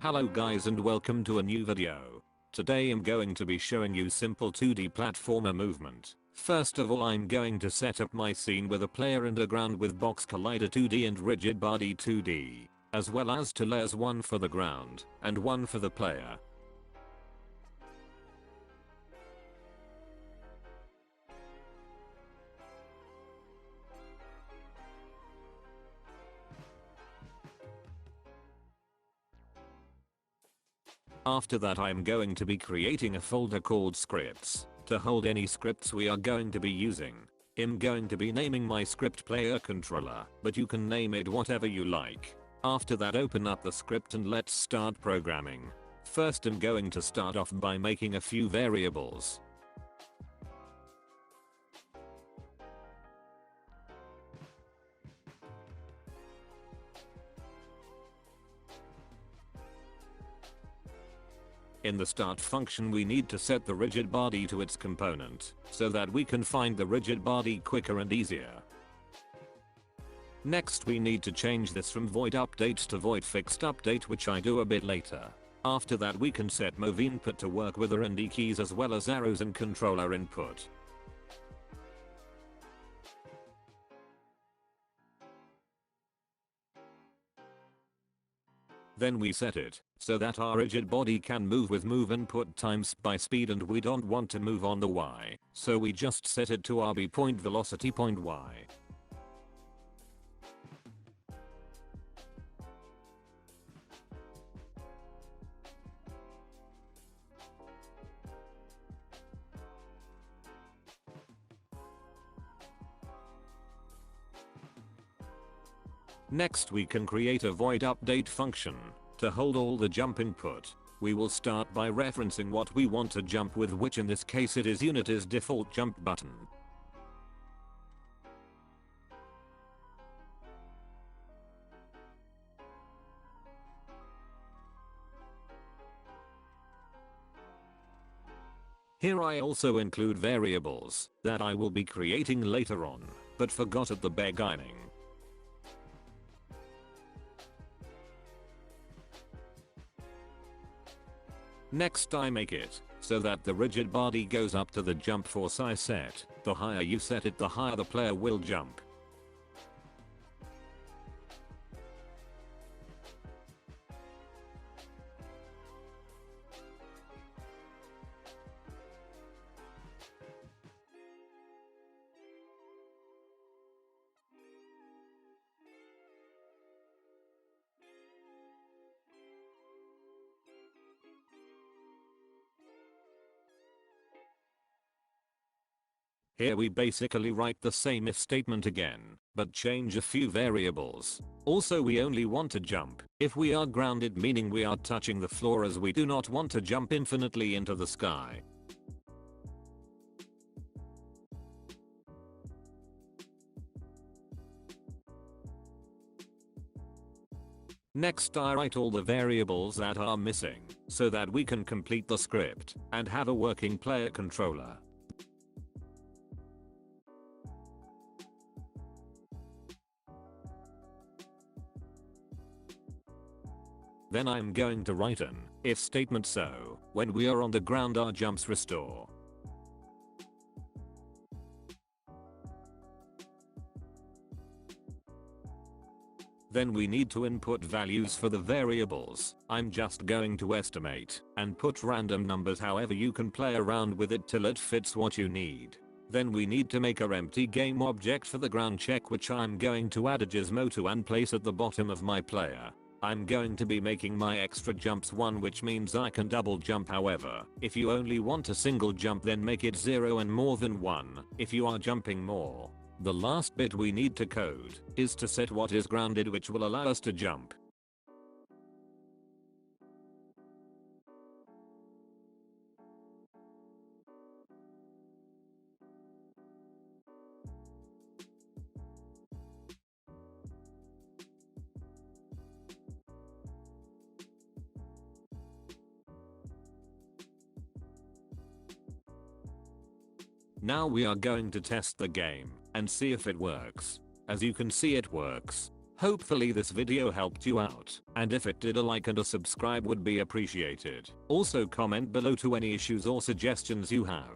Hello guys and welcome to a new video. Today I'm going to be showing you simple 2D platformer movement. First of all I'm going to set up my scene with a player and a ground with Box Collider 2D and Rigid Body 2D, as well as two layers, one for the ground and one for the player. After that I'm going to be creating a folder called scripts to hold any scripts we are going to be using. I'm going to be naming my script player controller, but you can name it whatever you like. After that open up the script and let's start programming. First I'm going to start off by making a few variables. In the start function we need to set the rigid body to its component, so that we can find the rigid body quicker and easier. Next we need to change this from void update to void fixed update, which I do a bit later. After that we can set move input to work with R and D keys as well as arrows and controller input. Then we set it so that our rigid body can move with move input times by speed, and we don't want to move on the Y, so we just set it to RB point velocity point Y. Next we can create a void update function to hold all the jump input. We will start by referencing what we want to jump with, which in this case it is Unity's default jump button. Here I also include variables that I will be creating later on, but forgot at the beginning. Next I make it so that the rigid body goes up to the jump force I set. The higher you set it, the higher the player will jump. Here we basically write the same if statement again, but change a few variables. Also we only want to jump if we are grounded, meaning we are touching the floor, as we do not want to jump infinitely into the sky. Next I write all the variables that are missing so that we can complete the script and have a working player controller. Then I'm going to write an if statement, so when we are on the ground our jumps restore. Then we need to input values for the variables. I'm just going to estimate and put random numbers, however you can play around with it till it fits what you need. Then we need to make our empty game object for the ground check, which I'm going to add a gizmo to and place at the bottom of my player. I'm going to be making my extra jumps 1, which means I can double jump. However, if you only want a single jump, then make it 0 and more than 1 if you are jumping more. The last bit we need to code is to set what is grounded, which will allow us to jump. Now we are going to test the game and see if it works. As you can see, it works. Hopefully this video helped you out, and if it did, a like and a subscribe would be appreciated. Also comment below to any issues or suggestions you have.